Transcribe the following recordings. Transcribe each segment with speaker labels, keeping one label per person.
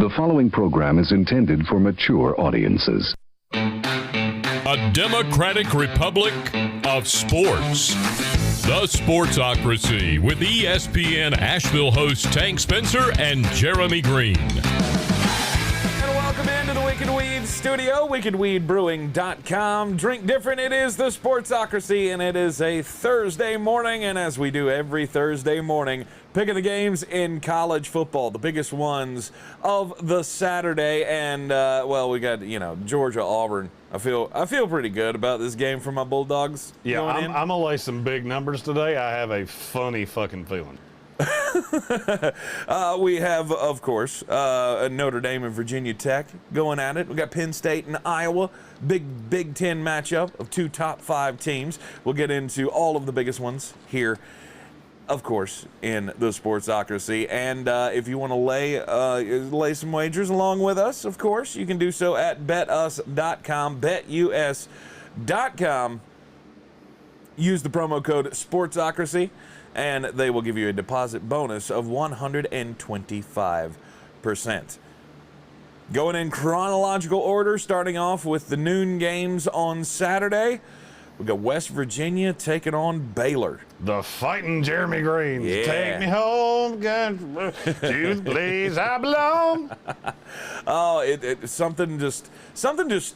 Speaker 1: The following program is intended for mature audiences.
Speaker 2: A democratic republic of sports. The Sportsocracy with ESPN Asheville hosts Tank Spencer and Jeremy Greene.
Speaker 3: And welcome into the Wicked Weed studio, wickedweedbrewing.com. Drink different, it is the Sportsocracy, and it is a Thursday morning, and as we do every Thursday morning, picking the games in college football, the biggest ones of the Saturday, and, well, we got, Georgia-Auburn. I feel pretty good about this game for my Bulldogs.
Speaker 4: Yeah, I'm going to lay some big numbers today. I have a funny fucking feeling.
Speaker 3: We have, of course, Notre Dame and Virginia Tech going at it. We got Penn State and Iowa, Big Ten matchup of two top 5 teams. We'll get into all of the biggest ones here, of course, in the Sportsocracy. And if you want to lay some wagers along with us, of course, you can do so at betus.com, betus.com. Use the promo code Sportsocracy, and they will give you a deposit bonus of 125%. Going in chronological order, starting off with the noon games on Saturday. We got West Virginia taking on Baylor.
Speaker 4: The fighting Jeremy Greene.
Speaker 3: Yeah.
Speaker 4: Take me home, God, to the place I belong.
Speaker 3: Oh, something just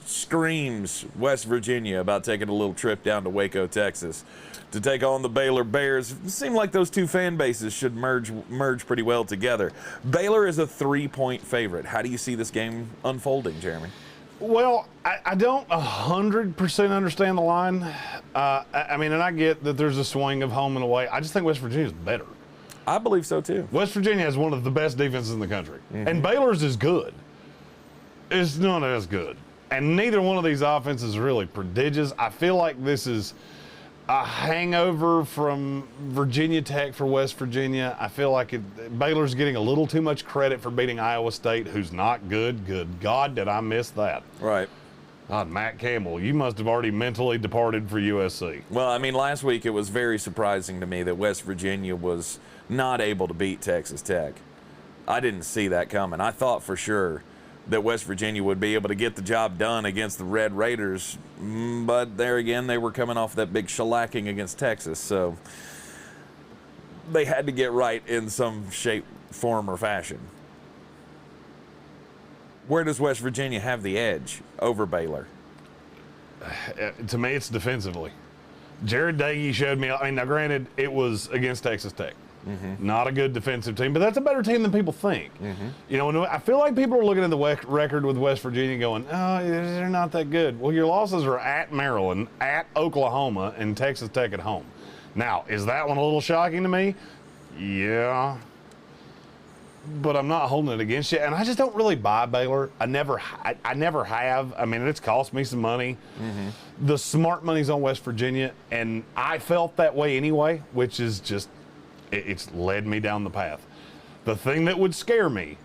Speaker 3: screams West Virginia about taking a little trip down to Waco, Texas, to take on the Baylor Bears. It seemed like those two fan bases should merge pretty well together. Baylor is a 3-point favorite. How do you see this game unfolding, Jeremy?
Speaker 4: Well, I don't 100% understand the line. And I get that there's a swing of home and away. I just think West Virginia is better.
Speaker 3: I believe so, too.
Speaker 4: West Virginia has one of the best defenses in the country. Mm-hmm. And Baylor's is good. It's not as good. And neither one of these offenses is really prodigious. I feel like this is a hangover from Virginia Tech for West Virginia. I feel like Baylor's getting a little too much credit for beating Iowa State, who's not good. Good God, did I miss that?
Speaker 3: Right.
Speaker 4: God, Matt Campbell, you must have already mentally departed for USC.
Speaker 3: Well, last week it was very surprising to me that West Virginia was not able to beat Texas Tech. I didn't see that coming. I thought for sure that West Virginia would be able to get the job done against the Red Raiders, but there again, they were coming off that big shellacking against Texas, so they had to get right in some shape, form, or fashion. Where does West Virginia have the edge over Baylor?
Speaker 4: To me, it's defensively. Jared Dagey showed me, now granted, it was against Texas Tech. Mm-hmm. Not a good defensive team, but that's a better team than people think. Mm-hmm. I feel like people are looking at the record with West Virginia going, oh, they're not that good. Well, your losses are at Maryland, at Oklahoma, and Texas Tech at home. Now, is that one a little shocking to me? Yeah. But I'm not holding it against you, and I just don't really buy Baylor. I never have. It's cost me some money. Mm-hmm. The smart money's on West Virginia, and I felt that way anyway, which is just, it's led me down the path. The thing that would scare me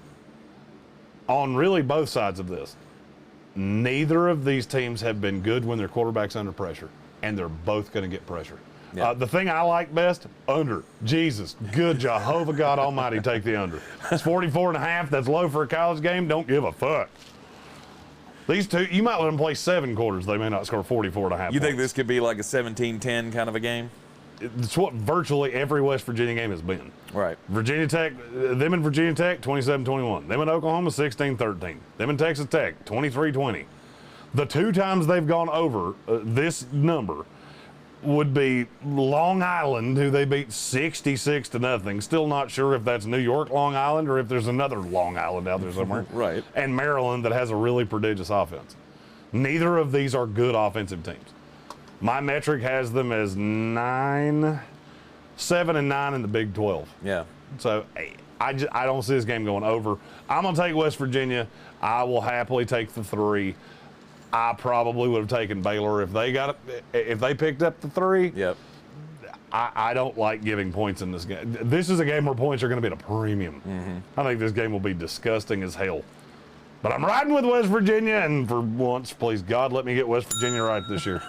Speaker 4: on really both sides of this, neither of these teams have been good when their quarterback's under pressure, and they're both going to get pressure. Yeah. The thing I like best, under. Jesus, good Jehovah God Almighty, take the under. It's 44.5. That's low for a college game. Don't give a fuck. These two, you might let them play 7 quarters. They may not score 44.5.
Speaker 3: You think this could be like a 17-10 kind of a game?
Speaker 4: It's what virtually every West Virginia game has been.
Speaker 3: Right.
Speaker 4: Virginia Tech, them in Virginia Tech, 27-21. Them in Oklahoma, 16-13. Them in Texas Tech, 23-20. The 2 times they've gone over this number would be Long Island, who they beat 66-0. Still not sure if that's New York, Long Island, or if there's another Long Island out there somewhere.
Speaker 3: Right.
Speaker 4: And Maryland that has a really prodigious offense. Neither of these are good offensive teams. My metric has them as 7-9 in the Big 12.
Speaker 3: Yeah.
Speaker 4: So I don't see this game going over. I'm going to take West Virginia. I will happily take the 3. I probably would have taken Baylor if they picked up the 3.
Speaker 3: Yep.
Speaker 4: I don't like giving points in this game. This is a game where points are going to be at a premium. Mm-hmm. I think this game will be disgusting as hell. But I'm riding with West Virginia, and for once, please God, let me get West Virginia right this year.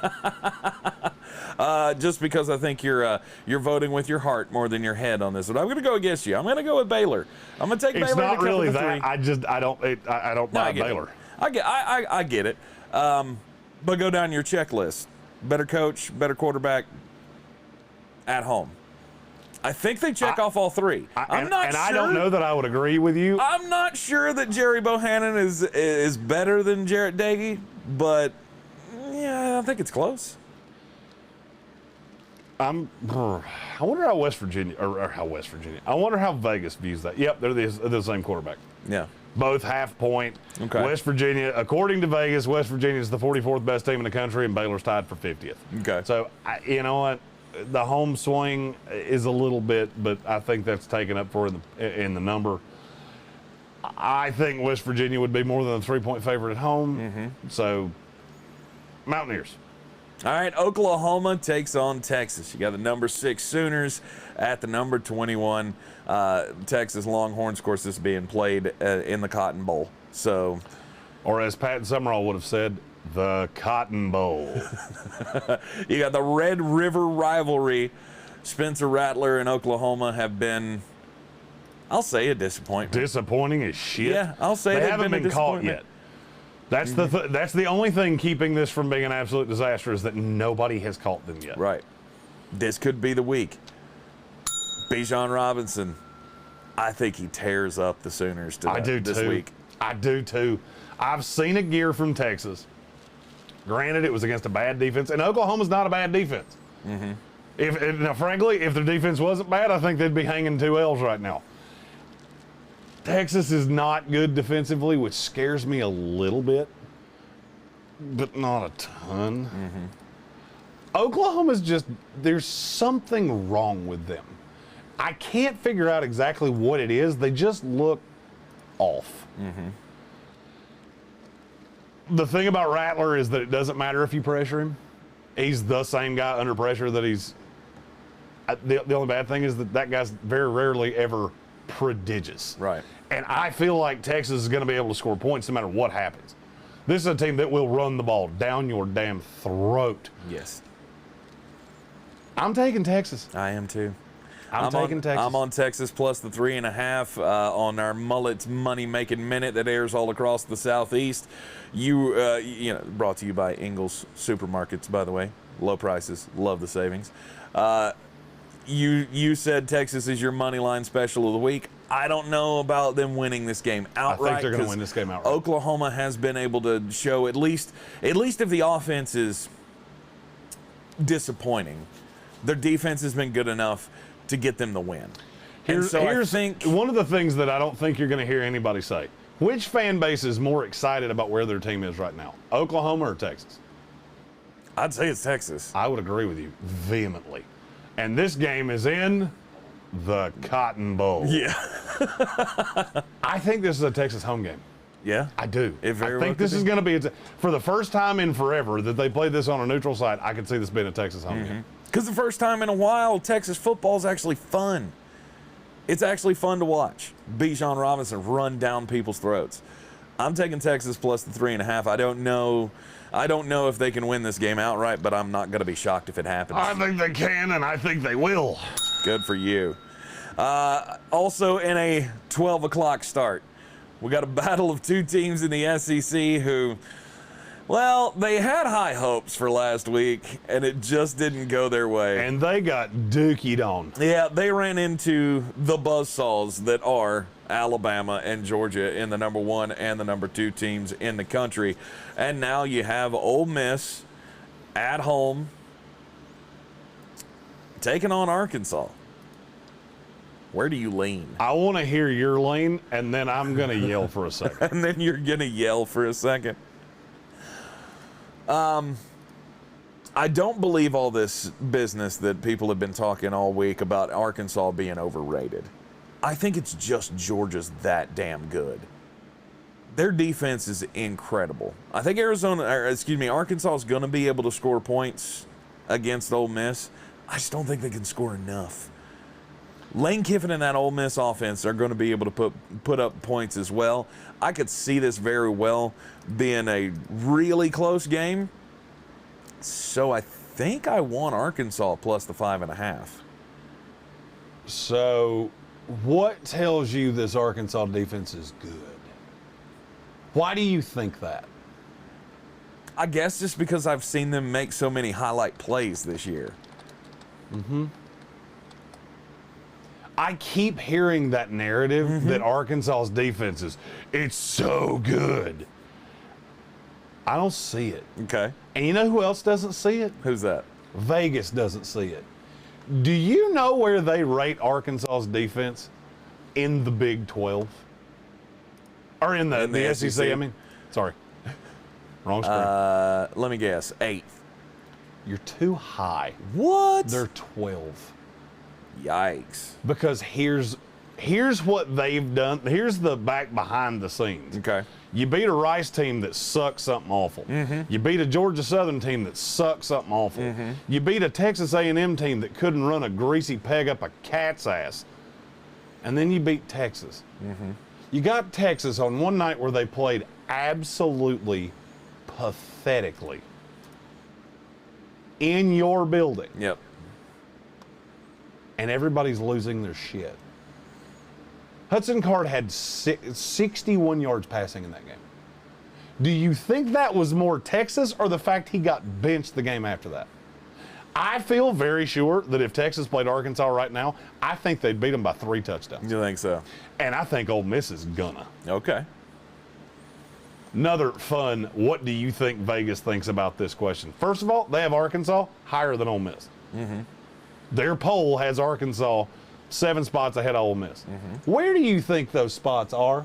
Speaker 3: just because I think you're voting with your heart more than your head on this. But I'm going to go against you. I'm going to go with Baylor. I'm going to take Baylor.
Speaker 4: It's not
Speaker 3: to
Speaker 4: really
Speaker 3: cover
Speaker 4: that.
Speaker 3: the 3.
Speaker 4: I don't buy Baylor.
Speaker 3: I get it. But go down your checklist. Better coach, better quarterback, at home. I think they check off all 3. I'm not sure.
Speaker 4: I don't know that I would agree with you.
Speaker 3: I'm not sure that Jerry Bohannon is better than Jarrett Doege, but yeah, I think it's close.
Speaker 4: I wonder how West Virginia. I wonder how Vegas views that. Yep, they're the same quarterback.
Speaker 3: Yeah.
Speaker 4: Both half point.
Speaker 3: Okay.
Speaker 4: West Virginia, according to Vegas, West Virginia is the 44th best team in the country, and Baylor's tied for 50th.
Speaker 3: Okay.
Speaker 4: So, you know what? The home swing is a little bit, but I think that's taken up for in the number. I think West Virginia would be more than a 3-point favorite at home. Mm-hmm. So, Mountaineers.
Speaker 3: All right, Oklahoma takes on Texas. You got the number 6 Sooners at the number 21 Texas Longhorns. Of course, this is being played in the Cotton Bowl. So,
Speaker 4: or as Pat Summerall would have said, the Cotton Bowl.
Speaker 3: You got the Red River Rivalry. Spencer Rattler and Oklahoma have been, I'll say, a disappointment.
Speaker 4: Disappointing as shit.
Speaker 3: Yeah, I'll say
Speaker 4: they haven't been caught yet. That's that's the only thing keeping this from being an absolute disaster is that nobody has caught them yet.
Speaker 3: Right. This could be the week. Bijan Robinson, I think he tears up the Sooners this week.
Speaker 4: I do too. I've seen a gear from Texas. Granted, it was against a bad defense, and Oklahoma's not a bad defense. Mm-hmm. Now, frankly, if their defense wasn't bad, I think they'd be hanging 2 L's right now. Texas is not good defensively, which scares me a little bit, but not a ton. Mm-hmm. Oklahoma's just, there's something wrong with them. I can't figure out exactly what it is. They just look off. Mm-hmm. The thing about Rattler is that it doesn't matter if you pressure him. He's the same guy under pressure that he's. The only bad thing is that guy's very rarely ever prodigious.
Speaker 3: Right.
Speaker 4: And I feel like Texas is going to be able to score points no matter what happens. This is a team that will run the ball down your damn throat.
Speaker 3: Yes.
Speaker 4: I'm taking Texas.
Speaker 3: I am too.
Speaker 4: I'm taking Texas.
Speaker 3: I'm on Texas plus the 3.5 on our Mullet's Money Making Minute that airs all across the Southeast. Brought to you by Ingles Supermarkets, by the way. Low prices, love the savings. You said Texas is your money line special of the week. I don't know about them winning this game outright.
Speaker 4: I think they're going to win this game outright.
Speaker 3: Oklahoma has been able to show at least if the offense is disappointing, their defense has been good enough to get them the win.
Speaker 4: Here's one of the things that I don't think you're going to hear anybody say. Which fan base is more excited about where their team is right now, Oklahoma or Texas?
Speaker 3: I'd say it's Texas.
Speaker 4: I would agree with you vehemently. And this game is in the Cotton Bowl.
Speaker 3: Yeah.
Speaker 4: I think this is a Texas home game.
Speaker 3: Yeah?
Speaker 4: I do.
Speaker 3: I
Speaker 4: think this is going to be, for the first time in forever that they played this on a neutral site, I could see this being a Texas home game.
Speaker 3: Because the first time in a while, Texas football is actually fun. It's actually fun to watch. Bijan Robinson run down people's throats. I'm taking Texas plus the 3.5. I don't know if they can win this game outright, but I'm not going to be shocked if it happens.
Speaker 4: I think they can, and I think they will.
Speaker 3: Good for you. Also in a 12 o'clock start, we got a battle of 2 teams in the SEC who, well, they had high hopes for last week, and it just didn't go their way.
Speaker 4: And they got dookied on.
Speaker 3: Yeah, they ran into the buzzsaws that are Alabama and Georgia in the number 1 and the number 2 teams in the country. And now you have Ole Miss at home taking on Arkansas. Where do you lean?
Speaker 4: I want to hear your lean, and then I'm going to yell for a second.
Speaker 3: And then you're going to yell for a second. I don't believe all this business that people have been talking all week about Arkansas being overrated. I think it's just Georgia's that damn good. Their defense is incredible. I think Arkansas is going to be able to score points against Ole Miss. I just don't think they can score enough. Lane Kiffin and that Ole Miss offense are going to be able to put up points as well. I could see this very well being a really close game. So I think I want Arkansas plus the 5.5.
Speaker 4: So, what tells you this Arkansas defense is good? Why do you think that?
Speaker 3: I guess just because I've seen them make so many highlight plays this year.
Speaker 4: I keep hearing that narrative that Arkansas's defense it's so good. I don't see it.
Speaker 3: Okay.
Speaker 4: And you know who else doesn't see it?
Speaker 3: Who's that?
Speaker 4: Vegas doesn't see it. Do you know where they rate Arkansas's defense? In the Big 12? Or in the SEC, I mean. Sorry. Wrong screen.
Speaker 3: Let me guess. 8th.
Speaker 4: You're too high.
Speaker 3: What?
Speaker 4: They're 12.
Speaker 3: Yikes.
Speaker 4: Because here's what they've done. Here's the back behind the scenes.
Speaker 3: Okay.
Speaker 4: You beat a Rice team that sucks something awful. You beat a Georgia Southern team that sucks something awful. You beat a Texas A&M team that couldn't run a greasy peg up a cat's ass. And then you beat Texas. You got Texas on one night where they played absolutely pathetically in your building.
Speaker 3: Yep.
Speaker 4: And everybody's losing their shit. Hudson Card had 61 yards passing in that game. Do you think that was more Texas or the fact he got benched the game after that? I feel very sure that if Texas played Arkansas right now, I think they'd beat them by 3 touchdowns.
Speaker 3: You think so?
Speaker 4: And I think Ole Miss is gonna.
Speaker 3: Okay.
Speaker 4: Another fun, what do you think Vegas thinks about this question? First of all, they have Arkansas higher than Ole Miss. Their poll has Arkansas 7 spots ahead of Ole Miss. Where do you think those spots are?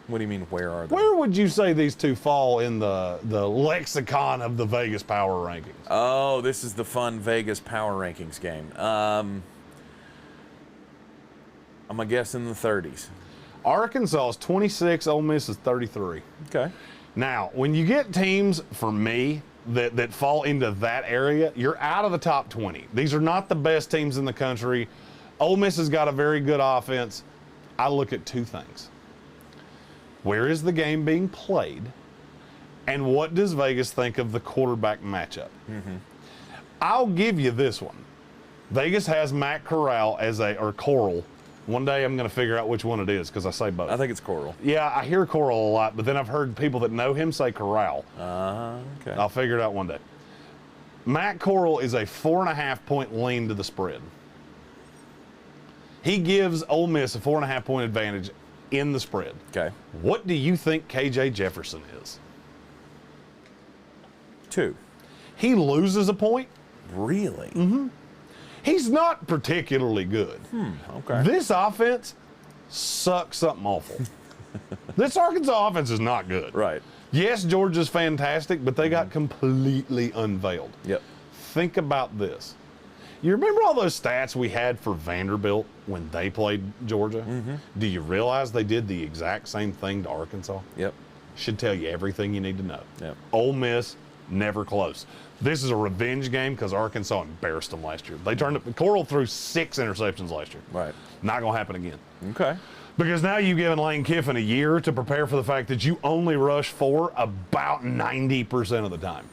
Speaker 3: What do you mean, where are they?
Speaker 4: Where would you say these two fall in the lexicon of the Vegas power rankings?
Speaker 3: Oh, this is the fun Vegas power rankings game. I'm going to guess in the 30s.
Speaker 4: Arkansas is 26, Ole Miss is 33.
Speaker 3: Okay.
Speaker 4: Now, when you get teams, for me, that fall into that area, you're out of the top 20. These are not the best teams in the country. Ole Miss has got a very good offense. I look at 2 things. Where is the game being played? And what does Vegas think of the quarterback matchup? I'll give you this one. Vegas has Matt Corral or Coral. One day I'm going to figure out which one it is because I say both.
Speaker 3: I think it's Coral.
Speaker 4: Yeah, I hear Coral a lot, but then I've heard people that know him say Corral.
Speaker 3: Okay.
Speaker 4: I'll figure it out one day. Matt Corral is a 4.5-point lean to the spread. He gives Ole Miss a 4.5-point advantage in the spread.
Speaker 3: Okay.
Speaker 4: What do you think KJ Jefferson is?
Speaker 3: 2.
Speaker 4: He loses a point.
Speaker 3: Really?
Speaker 4: He's not particularly good.
Speaker 3: Okay.
Speaker 4: This offense sucks something awful. This Arkansas offense is not good.
Speaker 3: Right.
Speaker 4: Yes, Georgia's fantastic, but they got completely unveiled.
Speaker 3: Yep.
Speaker 4: Think about this. You remember all those stats we had for Vanderbilt when they played Georgia? Do you realize they did the exact same thing to Arkansas?
Speaker 3: Yep.
Speaker 4: Should tell you everything you need to know.
Speaker 3: Yep.
Speaker 4: Ole Miss, never close. This is a revenge game because Arkansas embarrassed them last year. They turned up. Coral threw 6 interceptions last year.
Speaker 3: Right.
Speaker 4: Not going to happen again.
Speaker 3: Okay.
Speaker 4: Because now you've given Lane Kiffin a year to prepare for the fact that you only rush 4 about 90% of the time.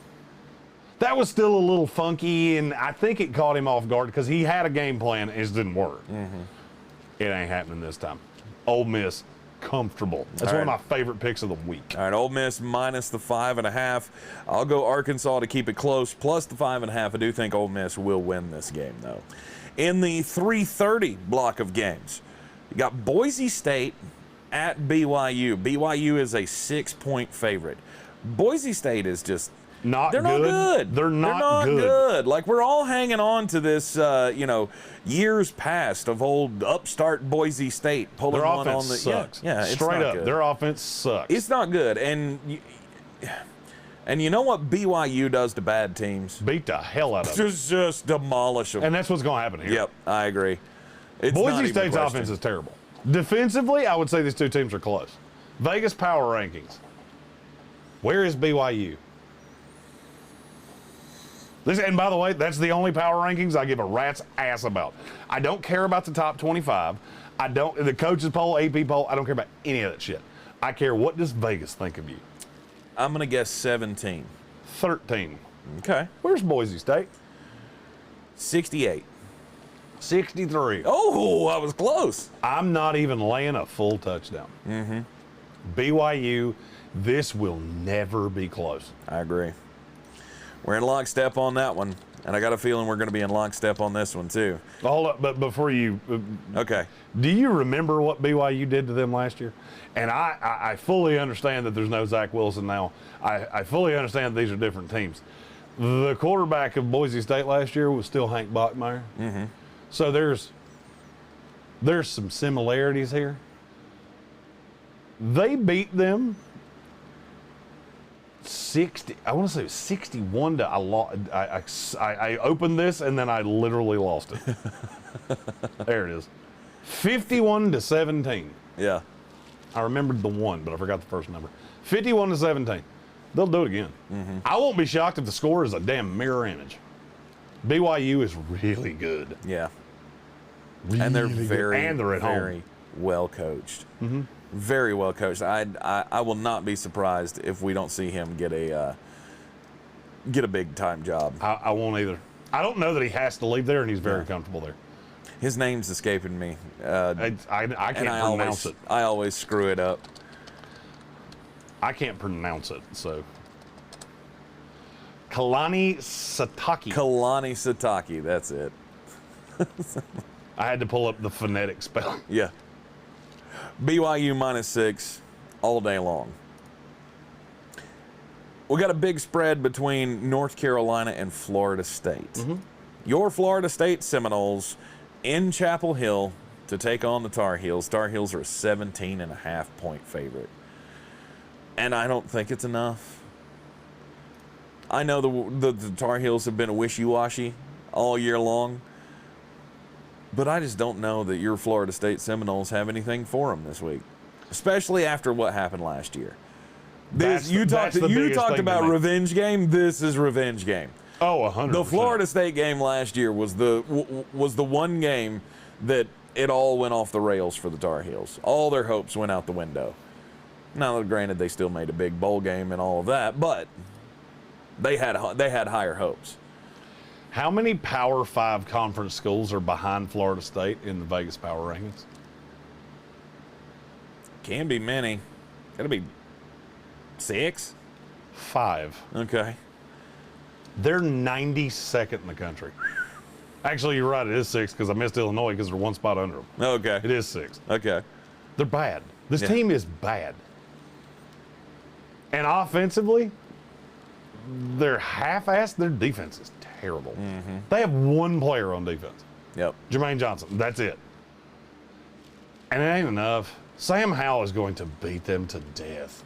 Speaker 4: That was still a little funky, and I think it caught him off guard because he had a game plan and it just didn't work. It ain't happening this time. Ole Miss, comfortable. That's one of my favorite picks of the week.
Speaker 3: All right, Ole Miss minus the 5.5. I'll go Arkansas to keep it close, plus the 5.5. I do think Ole Miss will win this game, though. In the 3:30 block of games, you got Boise State at BYU. BYU is a 6-point favorite. Boise State is just they're not good.
Speaker 4: They're not good.
Speaker 3: Like, we're all hanging on to this, years past of old upstart Boise State pulling
Speaker 4: Their
Speaker 3: one
Speaker 4: offense
Speaker 3: on the
Speaker 4: sucks.
Speaker 3: Yeah, it's
Speaker 4: straight
Speaker 3: not
Speaker 4: up.
Speaker 3: good.
Speaker 4: Their offense sucks.
Speaker 3: It's not good, and you know what BYU does to bad teams?
Speaker 4: Beat the hell out of them.
Speaker 3: Just demolish them.
Speaker 4: And that's what's going to happen here.
Speaker 3: Yep, I agree. It's not
Speaker 4: Boise
Speaker 3: even a
Speaker 4: State's
Speaker 3: question.
Speaker 4: offense is terrible. Defensively, I would say these two teams are close. Vegas power rankings. Where is BYU? And by the way, that's the only power rankings I give a rat's ass about. I don't care about the top 25. The coaches poll, AP poll, I don't care about any of that shit. I care what does Vegas think of you.
Speaker 3: I'm going to guess 17.
Speaker 4: 13.
Speaker 3: Okay.
Speaker 4: Where's Boise State?
Speaker 3: 68.
Speaker 4: 63.
Speaker 3: Oh, I was close.
Speaker 4: I'm not even laying a full touchdown. Mm-hmm. BYU, this will never be close.
Speaker 3: I agree. We're in lockstep on that one, and I got a feeling we're going to be in lockstep on this one too.
Speaker 4: Hold up, but before you...
Speaker 3: Okay.
Speaker 4: Do you remember what BYU did to them last year? And I fully understand that there's no Zach Wilson now. I fully understand that these are different teams. The quarterback of Boise State last year was still Hank Bachmeier. Mm-hmm. So there's some similarities here. They beat them 60. I want to say it was 61 to. I opened this and then I literally lost it. There it is. 51 to 17.
Speaker 3: Yeah.
Speaker 4: I remembered the one, but I forgot the first number. 51 to 17. They'll do it again. Mm-hmm. I won't be shocked if the score is a damn mirror image. BYU is really good.
Speaker 3: Yeah.
Speaker 4: Really
Speaker 3: and they're
Speaker 4: good.
Speaker 3: very,
Speaker 4: and they're at
Speaker 3: very
Speaker 4: home.
Speaker 3: well coached.
Speaker 4: Mm-hmm.
Speaker 3: Very well coached. I will not be surprised if we don't see him get a big time job.
Speaker 4: I won't either. I don't know that he has to leave there, and he's very comfortable there.
Speaker 3: His name's escaping me.
Speaker 4: I can't pronounce it.
Speaker 3: I always screw it up.
Speaker 4: I can't pronounce it, so. Kalani Sitake.
Speaker 3: Kalani Sitake, that's it.
Speaker 4: I had to pull up the phonetic spelling.
Speaker 3: Yeah. BYU -6 all day long. We got a big spread between North Carolina and Florida State. Mm-hmm. Your Florida State Seminoles in Chapel Hill to take on the Tar Heels. Tar Heels are a 17.5-point favorite. And I don't think it's enough. I know the Tar Heels have been wishy-washy all year long, but I just don't know that your Florida State Seminoles have anything for them this week, especially after what happened last year. You talked about revenge game. This is revenge game.
Speaker 4: Oh, 100%.
Speaker 3: The Florida State game last year was the one game that it all went off the rails for the Tar Heels. All their hopes went out the window. Now, granted, they still made a big bowl game and all of that, but they had higher hopes.
Speaker 4: How many Power 5 conference schools are behind Florida State in the Vegas Power Rankings?
Speaker 3: Can be many. Got to be 6?
Speaker 4: 5.
Speaker 3: Okay.
Speaker 4: They're 92nd in the country. Actually, you're right. It is 6 because I missed Illinois because they're one spot under them.
Speaker 3: Okay.
Speaker 4: It is 6.
Speaker 3: Okay.
Speaker 4: They're bad. This team is bad. And offensively, they're half-assed. Their defense is terrible. Mm-hmm. They have one player on defense.
Speaker 3: Yep.
Speaker 4: Jermaine Johnson. That's it. And it ain't enough. Sam Howell is going to beat them to death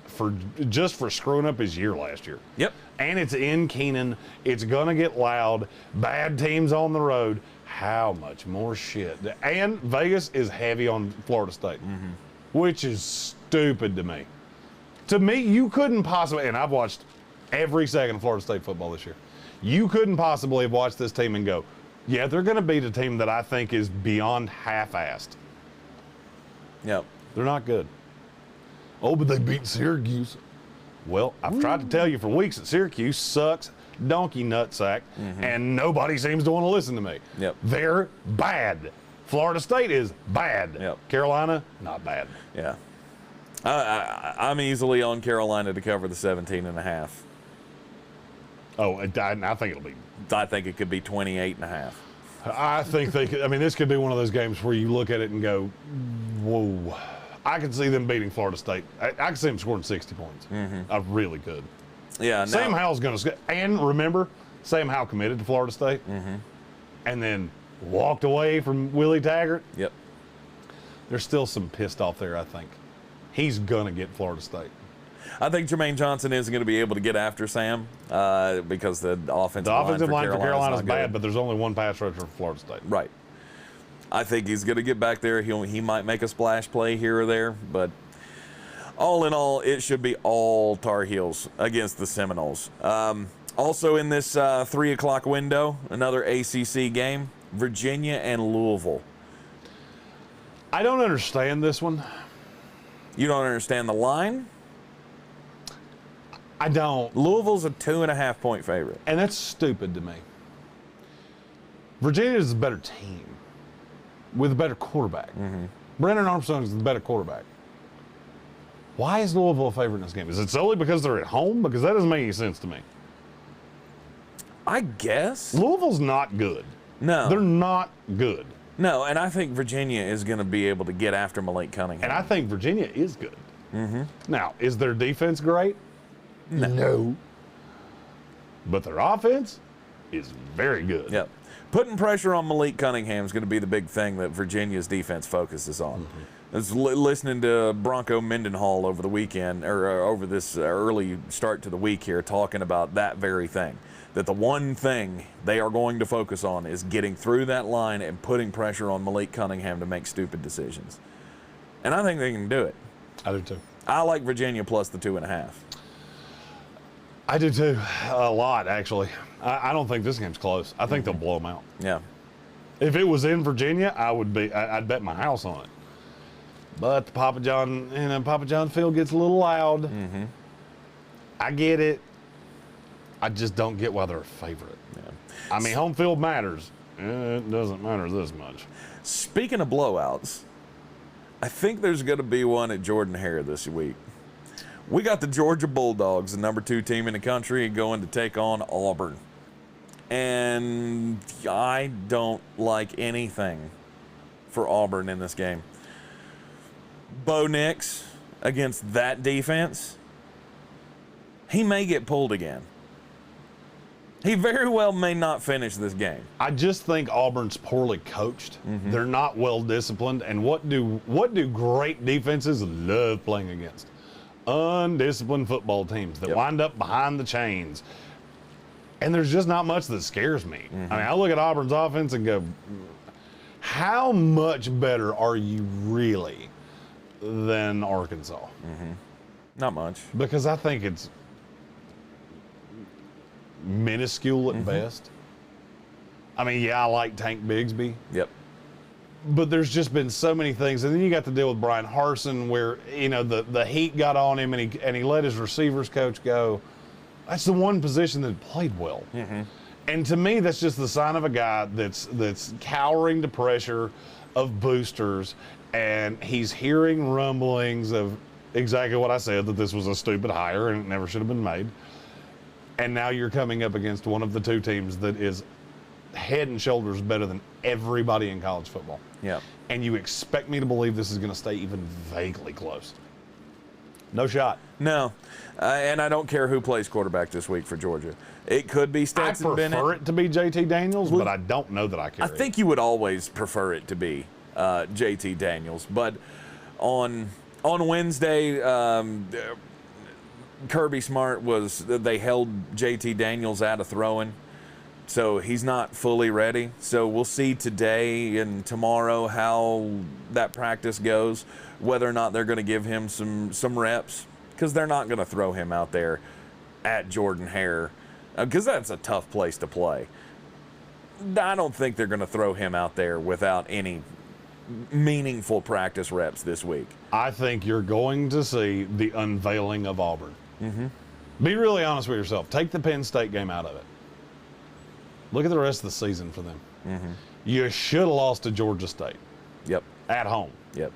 Speaker 4: just for screwing up his year last year.
Speaker 3: Yep.
Speaker 4: And it's in Keenan. It's going to get loud. Bad teams on the road. How much more shit? And Vegas is heavy on Florida State, which is stupid to me. To me, you couldn't possibly, and I've watched every second of Florida State football this year, you couldn't possibly have watched this team and go, yeah, they're going to beat a team that I think is beyond half-assed.
Speaker 3: Yep.
Speaker 4: They're not good. Oh, but they beat Syracuse. Well, I've tried to tell you for weeks that Syracuse sucks donkey nutsack, and nobody seems to want to listen to me.
Speaker 3: Yep.
Speaker 4: They're bad. Florida State is bad.
Speaker 3: Yep.
Speaker 4: Carolina, not bad.
Speaker 3: Yeah. I'm easily on Carolina to cover the 17.5.
Speaker 4: Oh, I think it'll be.
Speaker 3: I think it could be 28.5.
Speaker 4: I think they could. I mean, this could be one of those games where you look at it and go, whoa. I could see them beating Florida State. I could see them scoring 60 points. I really could.
Speaker 3: Yeah.
Speaker 4: Sam Howell's going to. And remember, Sam Howell committed to Florida State and then walked away from Willie Taggart.
Speaker 3: Yep.
Speaker 4: There's still some pissed off there, I think. He's going to get Florida State.
Speaker 3: I think Jermaine Johnson isn't going to be able to get after Sam because the offensive line for Carolina
Speaker 4: is bad, but there's only one pass rusher for Florida State.
Speaker 3: Right. I think he's going to get back there. He might make a splash play here or there, but all in all, it should be all Tar Heels against the Seminoles. Also in this 3 o'clock window, another ACC game, Virginia and Louisville.
Speaker 4: I don't understand this one.
Speaker 3: You don't understand the line?
Speaker 4: I don't.
Speaker 3: Louisville's a 2.5-point favorite.
Speaker 4: And that's stupid to me. Virginia is a better team with a better quarterback. Brennan Armstrong is the better quarterback. Why is Louisville a favorite in this game? Is it solely because they're at home? Because that doesn't make any sense to me.
Speaker 3: I guess.
Speaker 4: Louisville's not good.
Speaker 3: No.
Speaker 4: They're not good.
Speaker 3: No, and I think Virginia is going to be able to get after Malik Cunningham.
Speaker 4: And I think Virginia is good. Now, is their defense great? No. But their offense is very good.
Speaker 3: Yep. Putting pressure on Malik Cunningham is going to be the big thing that Virginia's defense focuses on. I was listening to Bronco Mendenhall over the weekend, or over this early start to the week here, talking about that very thing. That the one thing they are going to focus on is getting through that line and putting pressure on Malik Cunningham to make stupid decisions. And I think they can do it.
Speaker 4: I do too.
Speaker 3: I like Virginia plus the 2.5.
Speaker 4: I do too. A lot, actually. I don't think this game's close. I think they'll blow them out.
Speaker 3: Yeah.
Speaker 4: If it was in Virginia, I'd bet my house on it. But the Papa John field gets a little loud. I get it. I just don't get why they're a favorite.
Speaker 3: Yeah.
Speaker 4: I mean, home field matters. It doesn't matter this much.
Speaker 3: Speaking of blowouts, I think there's going to be one at Jordan-Hare this week. We got the Georgia Bulldogs, the number 2 team in the country, going to take on Auburn. And I don't like anything for Auburn in this game. Bo Nix against that defense, he may get pulled again. He very well may not finish this game.
Speaker 4: I just think Auburn's poorly coached. They're not well disciplined. And what do great defenses love playing against? Undisciplined football teams that wind up behind the chains. And there's just not much that scares me. I mean, I look at Auburn's offense and go, how much better are you really than Arkansas?
Speaker 3: Not much.
Speaker 4: Because I think it's minuscule at best. I mean, yeah, I like Tank Bigsby.
Speaker 3: Yep.
Speaker 4: But there's just been so many things. And then you got to deal with Brian Harsin where, you know, the heat got on him and he let his receivers coach go. That's the one position that played well. And to me, that's just the sign of a guy that's cowering to pressure of boosters, and he's hearing rumblings of exactly what I said, that this was a stupid hire and it never should have been made. And now you're coming up against one of the 2 teams that is head and shoulders better than everybody in college football.
Speaker 3: Yeah.
Speaker 4: And you expect me to believe this is going to stay even vaguely close. No shot.
Speaker 3: No. And I don't care who plays quarterback this week for Georgia. It could be Stetson Bennett.
Speaker 4: I prefer it to be JT Daniels, but I don't know that I care.
Speaker 3: I think you would always prefer it to be JT Daniels. But on Wednesday, Kirby Smart they held JT Daniels out of throwing. So he's not fully ready. So we'll see today and tomorrow how that practice goes, whether or not they're going to give him some reps, because they're not going to throw him out there at Jordan-Hare, because that's a tough place to play. I don't think they're going to throw him out there without any meaningful practice reps this week.
Speaker 4: I think you're going to see the unveiling of Auburn. Be really honest with yourself. Take the Penn State game out of it. Look at the rest of the season for them. You should have lost to Georgia State.
Speaker 3: Yep.
Speaker 4: At home.
Speaker 3: Yep.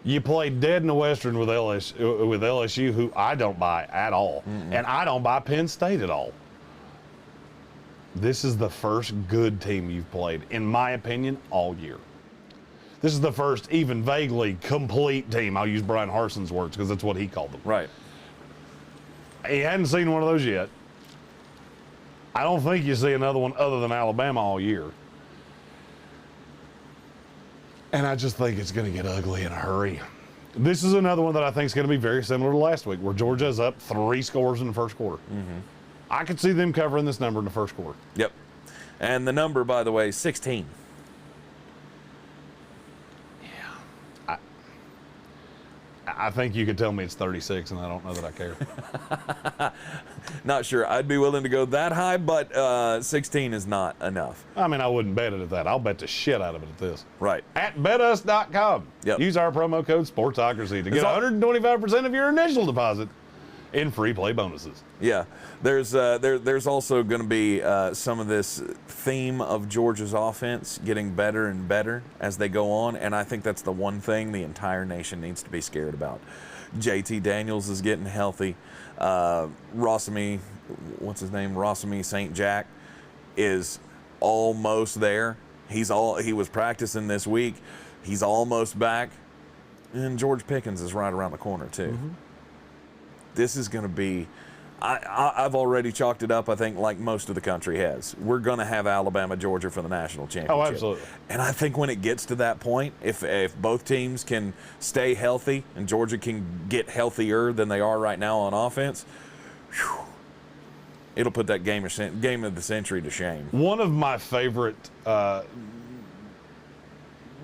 Speaker 4: You played dead in the Western with LSU, who I don't buy at all. And I don't buy Penn State at all. This is the first good team you've played, in my opinion, all year. This is the first even vaguely complete team. I'll use Brian Harsin's words because that's what he called them.
Speaker 3: Right.
Speaker 4: He hadn't seen one of those yet. I don't think you see another one other than Alabama all year. And I just think it's going to get ugly in a hurry. This is another one that I think is going to be very similar to last week, where Georgia is up 3 scores in the first quarter. I could see them covering this number in the first quarter.
Speaker 3: Yep. And the number, by the way, is 16.
Speaker 4: I think you could tell me it's 36, and I don't know that I care.
Speaker 3: Not sure. I'd be willing to go that high, but 16 is not enough.
Speaker 4: I mean, I wouldn't bet it at that. I'll bet the shit out of it at this.
Speaker 3: Right.
Speaker 4: At betus.com.
Speaker 3: Yep.
Speaker 4: Use our promo code Sportsocracy to get 125% of your initial deposit in free play bonuses.
Speaker 3: Yeah, there's also going to be some of this theme of Georgia's offense getting better and better as they go on, and I think that's the one thing the entire nation needs to be scared about. JT Daniels is getting healthy. Rosemy St. Jack is almost there. He was practicing this week. He's almost back, and George Pickens is right around the corner too. This is going to be, I've already chalked it up, I think, like most of the country has. We're going to have Alabama, Georgia for the national championship.
Speaker 4: Oh, absolutely.
Speaker 3: And I think when it gets to that point, if both teams can stay healthy and Georgia can get healthier than they are right now on offense, it'll put that game of the century to shame.
Speaker 4: One of my favorite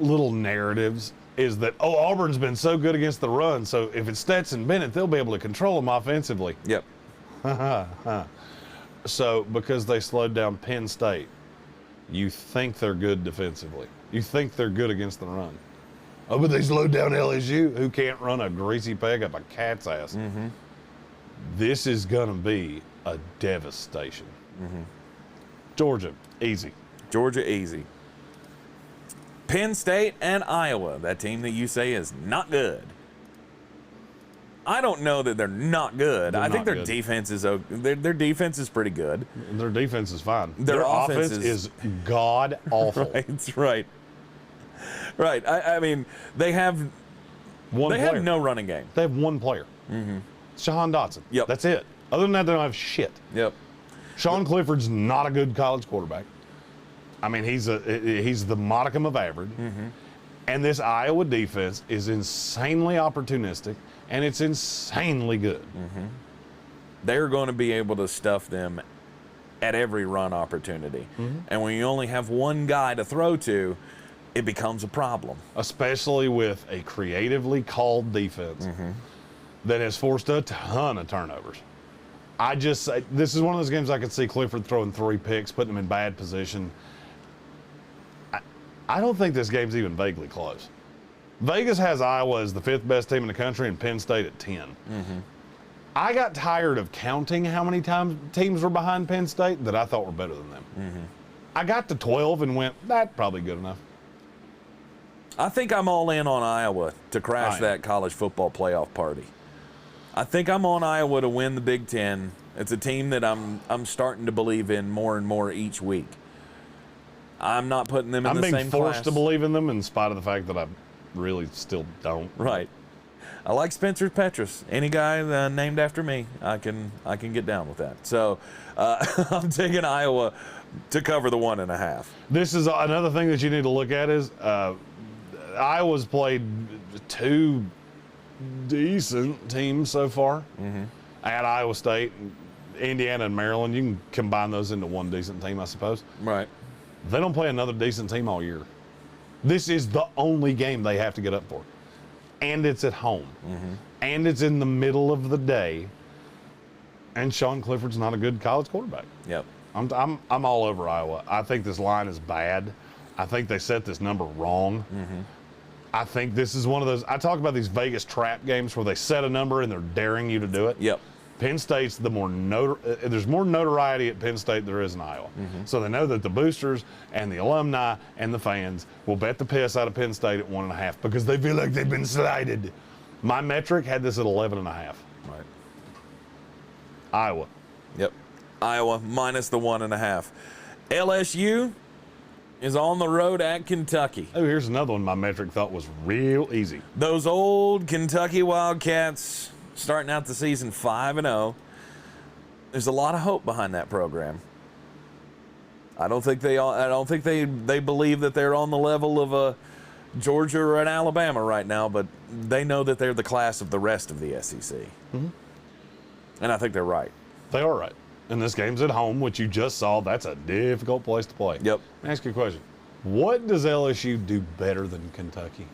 Speaker 4: little narratives is that, Auburn's been so good against the run, so if it's Stetson Bennett, they'll be able to control them offensively.
Speaker 3: Yep.
Speaker 4: So because they slowed down Penn State, you think they're good defensively. You think they're good against the run. Oh, but they slowed down LSU, who can't run a greasy peg up a cat's ass. This is going to be a devastation. Georgia, easy.
Speaker 3: Georgia, easy. Penn State and Iowa, that team that you say is not good. I don't know that they're not good. I think their defense is their defense is pretty good.
Speaker 4: Their defense is fine.
Speaker 3: Their
Speaker 4: offense is god awful.
Speaker 3: Right. I mean, they have have no running game.
Speaker 4: They have one player. Shahan Dotson.
Speaker 3: Yep.
Speaker 4: That's it. Other than that, they don't have shit.
Speaker 3: Yep.
Speaker 4: Sean Clifford's not a good college quarterback. I mean, he's the modicum of average. And this Iowa defense is insanely opportunistic, and it's insanely good.
Speaker 3: They're going to be able to stuff them at every run opportunity. And when you only have one guy to throw to, it becomes a problem.
Speaker 4: Especially with a creatively called defense that has forced a ton of turnovers. This is one of those games I could see Clifford throwing 3 picks, putting them in bad position. I don't think this game's even vaguely close. Vegas has Iowa as the 5th best team in the country and Penn State at 10. I got tired of counting how many times teams were behind Penn State that I thought were better than them. I got to 12 and went, that's probably good enough.
Speaker 3: I think I'm all in on Iowa to crash that college football playoff party. I think I'm on Iowa to win the Big Ten. It's a team that I'm starting to believe in more and more each week. I'm not putting them in the same class.
Speaker 4: I'm being forced to believe in them in spite of the fact that I really still don't.
Speaker 3: Right. I like Spencer Petras. Any guy named after me, I can get down with that. So I'm taking Iowa to cover the 1.5.
Speaker 4: This is another thing that you need to look at is Iowa's played 2 decent teams so far at Iowa State, Indiana, and Maryland. You can combine those into one decent team, I suppose.
Speaker 3: Right.
Speaker 4: They don't play another decent team all year. This is the only game they have to get up for. And it's at home. And it's in the middle of the day. And Sean Clifford's not a good college quarterback.
Speaker 3: Yep.
Speaker 4: I'm all over Iowa. I think this line is bad. I think they set this number wrong. I think this is one of those, I talk about these Vegas trap games where they set a number and they're daring you to do it.
Speaker 3: Yep.
Speaker 4: Penn State's there's more notoriety at Penn State than there is in Iowa. So they know that the boosters and the alumni and the fans will bet the piss out of Penn State at 1.5 because they feel like they've been slighted. My metric had this at 11.5.
Speaker 3: Right.
Speaker 4: Iowa.
Speaker 3: Yep. Iowa minus the 1.5. LSU is on the road at Kentucky.
Speaker 4: Oh, here's another one my metric thought was real easy.
Speaker 3: Those old Kentucky Wildcats starting out the season 5-0. There's a lot of hope behind that program. I don't think they believe that they're on the level of a Georgia or an Alabama right now, but they know that they're the class of the rest of the SEC. And I think they're right.
Speaker 4: They are right. And this game's at home, which you just saw. That's a difficult place to play.
Speaker 3: Yep.
Speaker 4: Let me ask you a question. What does LSU do better than Kentucky?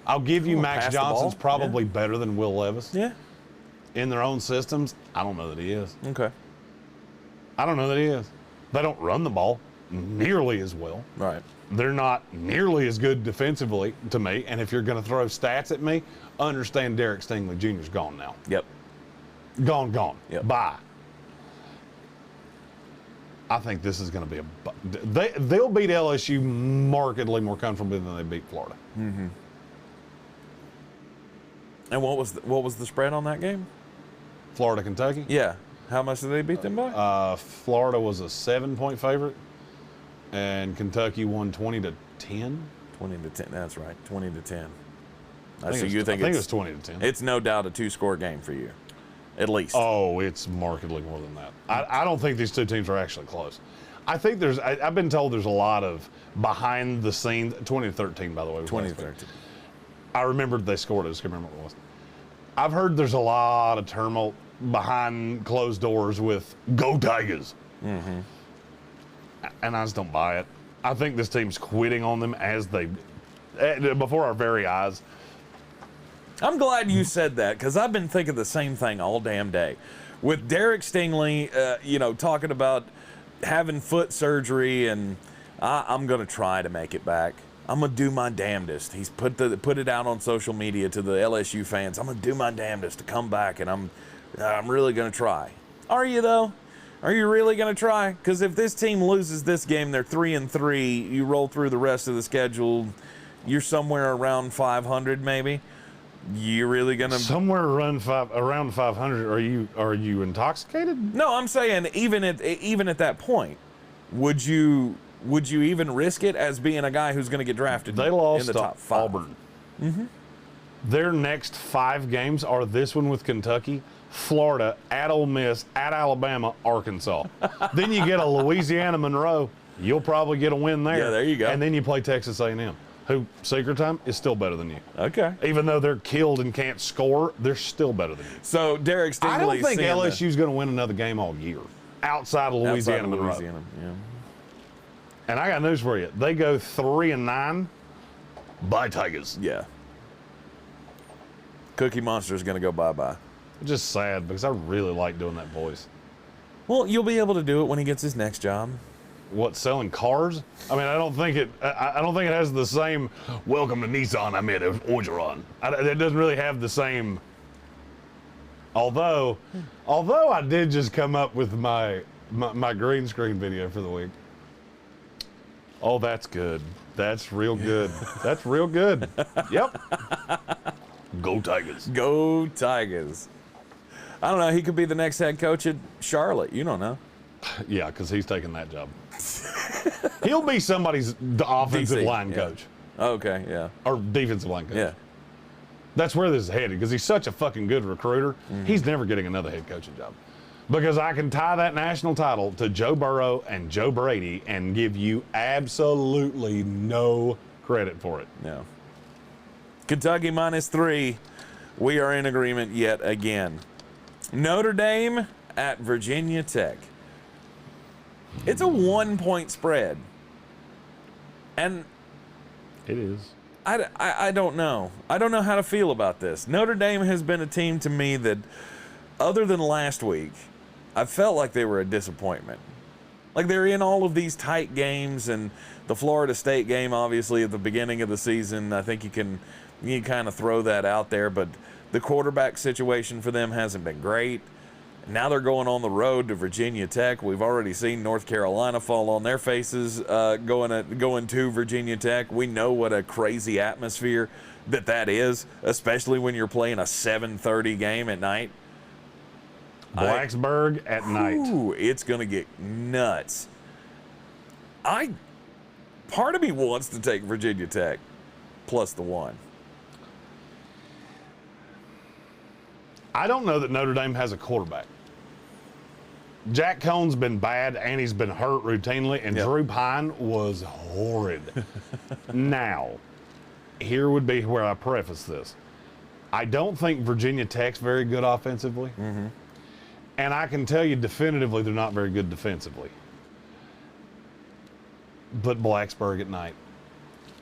Speaker 4: I'll give you Max Johnson's probably better than Will Levis.
Speaker 3: Yeah.
Speaker 4: In their own systems, I don't know that he is.
Speaker 3: Okay.
Speaker 4: I don't know that he is. They don't run the ball. nearly as well.
Speaker 3: Right.
Speaker 4: They're not nearly as good defensively to me. And if you're going to throw stats at me, understand Derek Stingley Jr.'s gone now.
Speaker 3: Yep.
Speaker 4: Gone.
Speaker 3: Yep.
Speaker 4: Bye. I think this is going to be they'll beat LSU markedly more comfortably than they beat Florida.
Speaker 3: Mm-hmm. And what was the spread on that game?
Speaker 4: Florida, Kentucky?
Speaker 3: Yeah. How much did they beat them by?
Speaker 4: Florida was a 7-point favorite, and Kentucky won 20-10.
Speaker 3: 20-10. That's right. 20-10.
Speaker 4: I think it was 20-10.
Speaker 3: It's no doubt a 2-score game for you, at least.
Speaker 4: Oh, it's markedly more than that. I don't think these two teams are actually close. I think I've been told there's a lot of behind the scenes. 20-13, by the way.
Speaker 3: 20-13.
Speaker 4: I remembered they scored. I just can't remember what it was. I've heard there's a lot of turmoil behind closed doors with Go Tigers. Mm-hmm. And I just don't buy it. I think this team's quitting on them before our very eyes.
Speaker 3: I'm glad you said that, because I've been thinking the same thing all damn day. With Derek Stingley, talking about having foot surgery, and I'm going to try to make it back. I'm going to do my damnedest. He's put it out on social media to the LSU fans. I'm going to do my damnedest to come back, and I'm really going to try. Are you, though? Are you really going to try? Because if this team loses this game, they're 3-3. You roll through the rest of the schedule, you're somewhere around 500 maybe. You really going to
Speaker 4: somewhere around 500? Are you intoxicated?
Speaker 3: No, I'm saying even at that point, would you even risk it as being a guy who's going to get drafted?
Speaker 4: They lost
Speaker 3: in the top 5.
Speaker 4: Auburn. Mm-hmm. Their next 5 games are this one with Kentucky, Florida, at Ole Miss, at Alabama, Arkansas. Then you get a Louisiana Monroe. You'll probably get a win there.
Speaker 3: Yeah, there you go.
Speaker 4: And then you play Texas A&M, who, secret time, is still better than you.
Speaker 3: Okay.
Speaker 4: Even though they're killed and can't score, they're still better than you.
Speaker 3: So Derek Stingley.
Speaker 4: I don't think LSU's going to win another game all year outside of Louisiana Monroe.
Speaker 3: Yeah.
Speaker 4: And I got news for you. They go 3-9. Bye, Tigers.
Speaker 3: Yeah. Cookie Monster's going to go bye-bye.
Speaker 4: Just sad because I really like doing that voice.
Speaker 3: Well, you'll be able to do it when he gets his next job.
Speaker 4: What, selling cars? I mean, I don't think it has the same welcome to Nissan I met at Orgeron. It doesn't really have the same. Although I did just come up with my green screen video for the week. Oh, that's good. That's real good. That's real good. Yep. Go Tigers.
Speaker 3: Go Tigers. I don't know. He could be the next head coach at Charlotte. You don't know.
Speaker 4: Yeah, because he's taking that job. He'll be somebody's offensive line coach.
Speaker 3: Okay, yeah.
Speaker 4: Or defensive line coach.
Speaker 3: Yeah.
Speaker 4: That's where this is headed, because he's such a fucking good recruiter. Mm-hmm. He's never getting another head coaching job. Because I can tie that national title to Joe Burrow and Joe Brady and give you absolutely no credit for it.
Speaker 3: No. Kentucky -3. We are in agreement yet again. Notre Dame at Virginia Tech. It's a 1-point spread. And
Speaker 4: it is.
Speaker 3: I don't know. I don't know how to feel about this. Notre Dame has been a team to me that, other than last week, I felt like they were a disappointment. Like, they're in all of these tight games, and the Florida State game, obviously, at the beginning of the season, I think you can kind of throw that out there, but the quarterback situation for them hasn't been great. Now they're going on the road to Virginia Tech. We've already seen North Carolina fall on their faces going to Virginia Tech. We know what a crazy atmosphere that is, especially when you're playing a 7:30 game at night.
Speaker 4: Blacksburg at night.
Speaker 3: It's going to get nuts. Part of me wants to take Virginia Tech plus the 1.
Speaker 4: I don't know that Notre Dame has a quarterback. Jack Cohn's been bad, and he's been hurt routinely, and Drew Pine was horrid. Now, here would be where I preface this. I don't think Virginia Tech's very good offensively. Mm-hmm. And I can tell you definitively they're not very good defensively. But Blacksburg at night.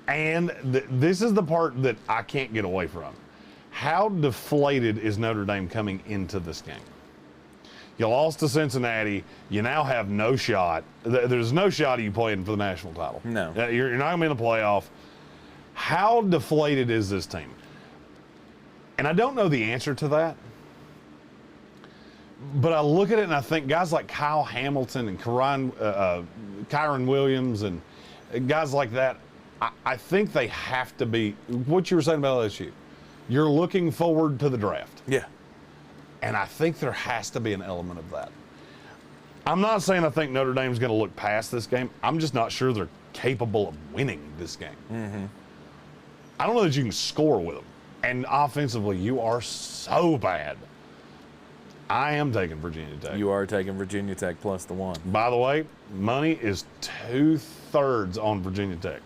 Speaker 4: And this is the part that I can't get away from. How deflated is Notre Dame coming into this game? You lost to Cincinnati. You now have no shot. There's no shot of you playing for the national title.
Speaker 3: No.
Speaker 4: You're not going to be in the playoff. How deflated is this team? And I don't know the answer to that. But I look at it and I think guys like Kyle Hamilton and Kyron Williams and guys like that, I think they have to be, what you were saying about LSU, you're looking forward to the draft.
Speaker 3: Yeah.
Speaker 4: And I think there has to be an element of that. I'm not saying I think Notre Dame's going to look past this game. I'm just not sure they're capable of winning this game.
Speaker 3: Mm-hmm.
Speaker 4: I don't know that you can score with them. And offensively, you are so bad. I am taking Virginia Tech.
Speaker 3: You are taking Virginia Tech plus the 1.
Speaker 4: By the way, money is 2/3 on Virginia Tech.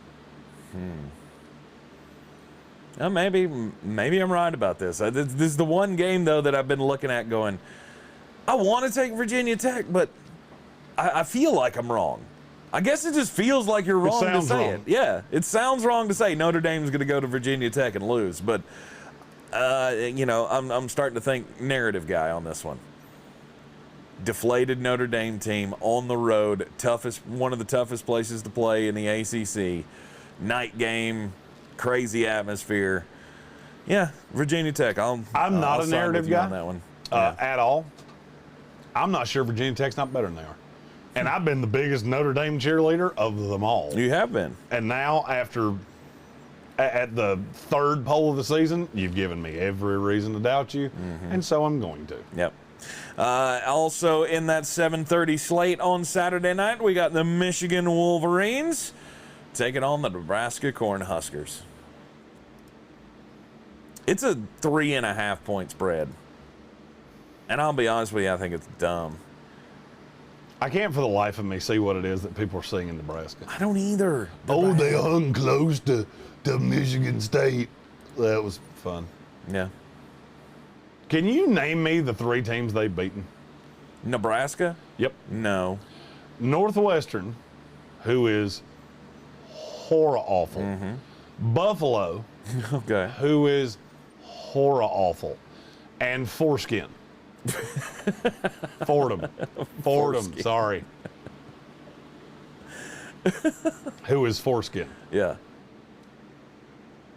Speaker 3: Well, maybe I'm right about this. This is the one game, though, that I've been looking at going, I want to take Virginia Tech, but I feel like I'm wrong. I guess it just feels like you're wrong to say it. Yeah, it sounds wrong to say Notre Dame's going to go to Virginia Tech and lose, but I'm starting to think narrative guy on this one. Deflated Notre Dame team on the road, one of the toughest places to play in the ACC. Night game, crazy atmosphere. Yeah, Virginia Tech. I'm
Speaker 4: not a narrative guy
Speaker 3: on that one
Speaker 4: at all. I'm not sure Virginia Tech's not better than they are. And I've been the biggest Notre Dame cheerleader of them all.
Speaker 3: You have been.
Speaker 4: And now, at the third poll of the season, you've given me every reason to doubt you, and so I'm going to.
Speaker 3: Yep. Also in that 7:30 slate on Saturday night, we got the Michigan Wolverines taking on the Nebraska Cornhuskers. It's a 3.5 point spread. And I'll be honest with you, I think it's dumb.
Speaker 4: I can't for the life of me see what it is that people are seeing in Nebraska.
Speaker 3: I don't either.
Speaker 4: They hung close to Michigan State. That was fun.
Speaker 3: Yeah.
Speaker 4: Can you name me the 3 teams they've beaten?
Speaker 3: Nebraska?
Speaker 4: Yep.
Speaker 3: No.
Speaker 4: Northwestern, who is horror awful. Buffalo,
Speaker 3: Okay.
Speaker 4: who is horror awful. And Foreskin. Fordham, sorry. Who is Foreskin?
Speaker 3: Yeah.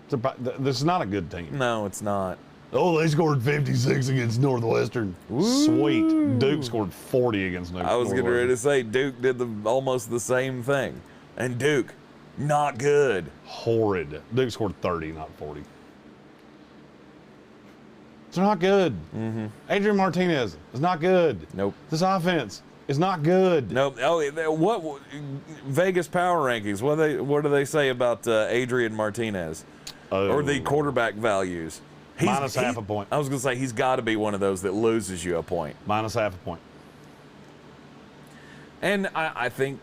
Speaker 4: This is not a good team.
Speaker 3: No, it's not.
Speaker 4: Oh, they scored 56 against Northwestern. Sweet. Duke scored 40 against Notre.
Speaker 3: I was getting ready to say Duke did almost the same thing. And Duke, not good.
Speaker 4: Horrid. Duke scored 30, not 40. It's not good. Adrian Martinez is not good.
Speaker 3: Nope.
Speaker 4: This offense is not good.
Speaker 3: Nope. Oh, what Vegas power rankings? What do they say about Adrian Martinez or the quarterback values?
Speaker 4: Minus half a point.
Speaker 3: I was going to say he's got to be one of those that loses you a point.
Speaker 4: Minus half a point.
Speaker 3: And I think,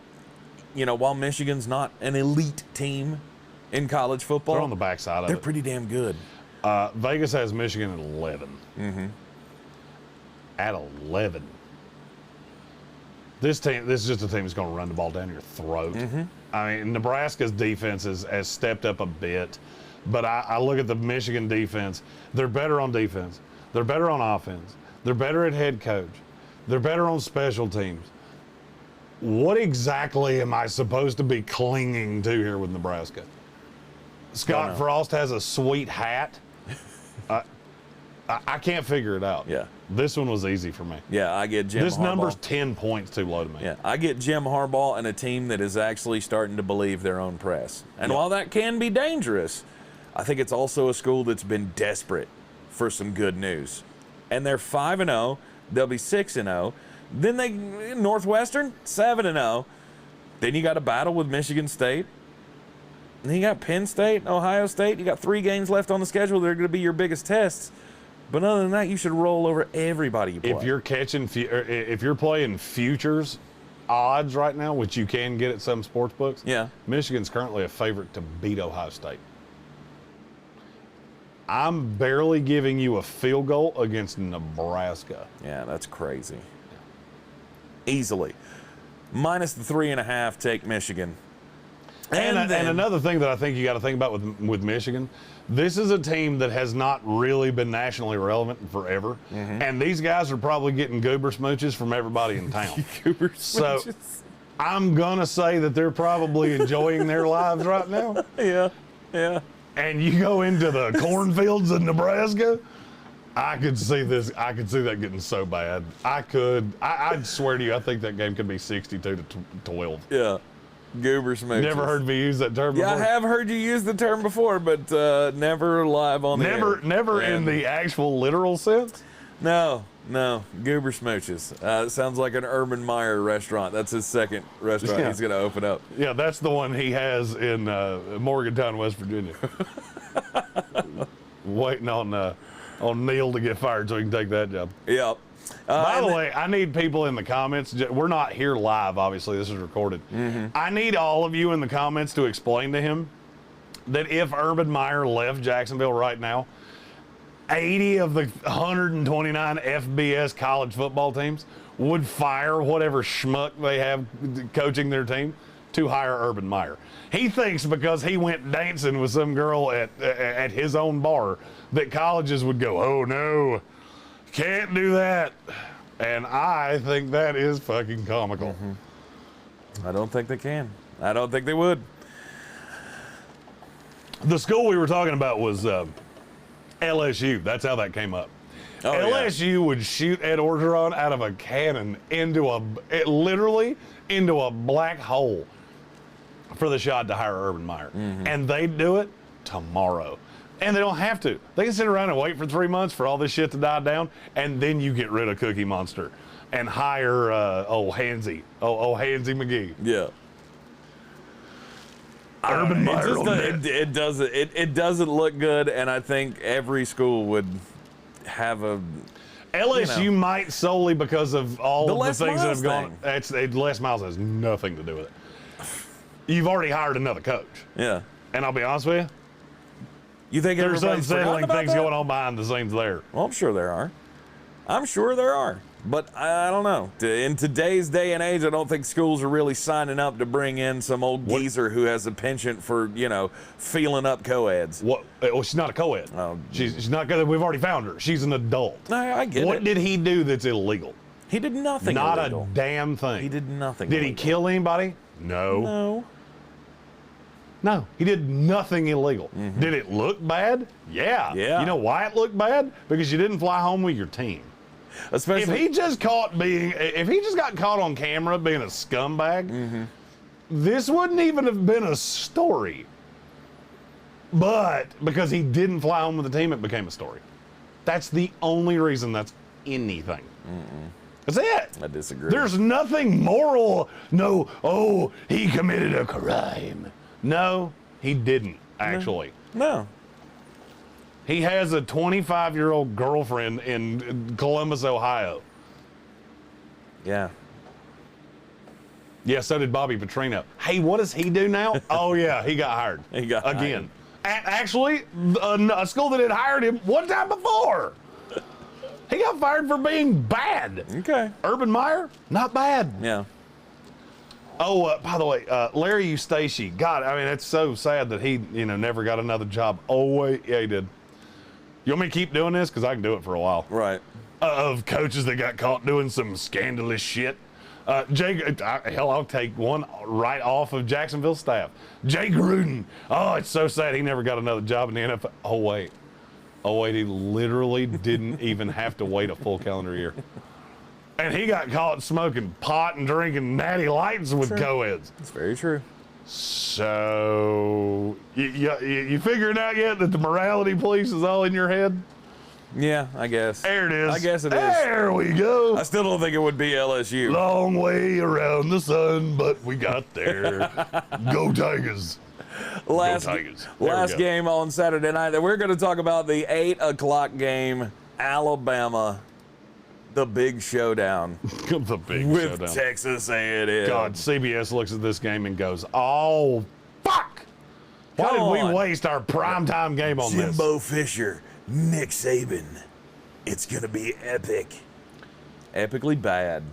Speaker 3: while Michigan's not an elite team in college football,
Speaker 4: They're on the backside of
Speaker 3: they're
Speaker 4: it.
Speaker 3: pretty damn good.
Speaker 4: Vegas has Michigan at 11. At 11. This is just a team that's going to run the ball down your throat. I mean, Nebraska's defense has stepped up a bit, but I look at the Michigan defense. They're better on defense. They're better on offense. They're better at head coach. They're better on special teams. What exactly am I supposed to be clinging to here with Nebraska? Scott Frost has a sweet hat. I can't figure it out.
Speaker 3: Yeah.
Speaker 4: This one was easy for me.
Speaker 3: Yeah, I get Jim Harbaugh.
Speaker 4: This number's 10 points too low to me.
Speaker 3: Yeah, I get Jim Harbaugh and a team that is actually starting to believe their own press. And while that can be dangerous, I think it's also a school that's been desperate for some good news. And they're 5-0. They'll be 6-0. Then Northwestern 7-0. Then you got a battle with Michigan State. And then you got Penn State, Ohio State. You got 3 games left on the schedule. They're going to be your biggest tests. But other than that, you should roll over everybody you play.
Speaker 4: If you're playing futures odds right now, which you can get at some sports books, Michigan's currently a favorite to beat Ohio State. I'm barely giving you a field goal against Nebraska.
Speaker 3: Yeah, that's crazy. Easily. Minus the 3.5, take Michigan.
Speaker 4: And another thing that I think you got to think about with Michigan, this is a team that has not really been nationally relevant in forever. And these guys are probably getting goober smooches from everybody in town.
Speaker 3: Goober
Speaker 4: So
Speaker 3: smooches.
Speaker 4: I'm going to say that they're probably enjoying their lives right now.
Speaker 3: Yeah.
Speaker 4: And you go into the cornfields of Nebraska, I could see this. I could see that getting so bad. I'd swear to you, I think that game could be 62-12.
Speaker 3: Yeah. Goober smooches.
Speaker 4: Never heard me use that term before.
Speaker 3: Yeah, I have heard you use the term before, but never live on the air.
Speaker 4: Never in the actual literal sense.
Speaker 3: No, Goober smooches. Sounds like an Urban Meyer restaurant. That's his second restaurant he's going to open up.
Speaker 4: Yeah, that's the one he has in Morgantown, West Virginia. Waiting on Neil to get fired so he can take that job.
Speaker 3: Yep.
Speaker 4: By the way, I need people in the comments. We're not here live, obviously. This is recorded. I need all of you in the comments to explain to him that if Urban Meyer left Jacksonville right now, 80 of the 129 FBS college football teams would fire whatever schmuck they have coaching their team to hire Urban Meyer. He thinks because he went dancing with some girl at his own bar that colleges would go, oh no, can't do that. And I think that is fucking comical.
Speaker 3: I don't think they can. I don't think they would.
Speaker 4: The school we were talking about was LSU. That's how that came up.
Speaker 3: Oh,
Speaker 4: LSU would shoot Ed Orgeron out of a cannon literally into a black hole for the shot to hire Urban Meyer. And they'd do it tomorrow. And they don't have to. They can sit around and wait for 3 months for all this shit to die down, and then you get rid of Cookie Monster and hire Hansy McGee.
Speaker 3: Yeah.
Speaker 4: Urban Meyer.
Speaker 3: It doesn't look good, and I think every school would have a
Speaker 4: LSU might solely because of all
Speaker 3: The
Speaker 4: of the
Speaker 3: Les
Speaker 4: things that
Speaker 3: Miles
Speaker 4: have gone. Les Miles has nothing to do with it. You've already hired another coach.
Speaker 3: Yeah.
Speaker 4: And I'll be honest with you,
Speaker 3: You think
Speaker 4: there's
Speaker 3: everybody's forgotten
Speaker 4: unsettling
Speaker 3: about
Speaker 4: things
Speaker 3: that?
Speaker 4: going on behind the scenes there.
Speaker 3: Well, I'm sure there are. But I don't know. In today's day and age, I don't think schools are really signing up to bring in some old geezer who has a penchant for, feeling up co-eds.
Speaker 4: What? Well, she's not a co-ed. She's not good. We've already found her. She's an adult.
Speaker 3: I get it.
Speaker 4: What did he do that's illegal?
Speaker 3: He did nothing
Speaker 4: Not
Speaker 3: illegal.
Speaker 4: a damn thing.
Speaker 3: He did nothing
Speaker 4: Did he
Speaker 3: illegal.
Speaker 4: kill anybody? No. No, he did nothing illegal. Did it look bad? Yeah. You know why it looked bad? Because you didn't fly home with your team.
Speaker 3: Especially
Speaker 4: If he just got caught on camera being a scumbag, this wouldn't even have been a story. But because he didn't fly home with the team, it became a story. That's the only reason that's anything. That's it.
Speaker 3: I disagree.
Speaker 4: There's nothing moral. No, he committed a crime. No, he didn't, actually.
Speaker 3: No.
Speaker 4: He has a 25-year-old girlfriend in Columbus, Ohio.
Speaker 3: Yeah.
Speaker 4: Yeah, so did Bobby Petrino. Hey, what does he do now? Oh, yeah, he got hired.
Speaker 3: He got
Speaker 4: again. Actually, a school that had hired him one time before. He got fired for being bad.
Speaker 3: Okay.
Speaker 4: Urban Meyer, not bad.
Speaker 3: Yeah.
Speaker 4: Oh, by the way, Larry Eustace. God, I mean, it's so sad that he, never got another job. Oh, wait, yeah, he did. You want me to keep doing this? Because I can do it for a while.
Speaker 3: Right.
Speaker 4: Of coaches that got caught doing some scandalous shit. I'll take one right off of Jacksonville staff. Jay Gruden. Oh, it's so sad he never got another job in the NFL. Oh, wait, he literally didn't even have to wait a full calendar year. And he got caught smoking pot and drinking natty lights with co-eds.
Speaker 3: That's very true.
Speaker 4: So, you figuring out yet that the morality police is all in your head?
Speaker 3: Yeah, I guess.
Speaker 4: There it is.
Speaker 3: I guess it is.
Speaker 4: There we go.
Speaker 3: I still don't think it would be LSU.
Speaker 4: Long way around the sun, but we got there. Go Tigers.
Speaker 3: Last
Speaker 4: There we go.
Speaker 3: game on Saturday night. We're going to talk about the 8 o'clock game, Alabama, the big showdown.
Speaker 4: The big
Speaker 3: with
Speaker 4: showdown.
Speaker 3: Texas A&M.
Speaker 4: God, CBS looks at this game and goes, oh, fuck. Why did we waste our primetime game on this?
Speaker 3: Jimbo Fisher, Nick Saban. It's going to be epic. Epically bad.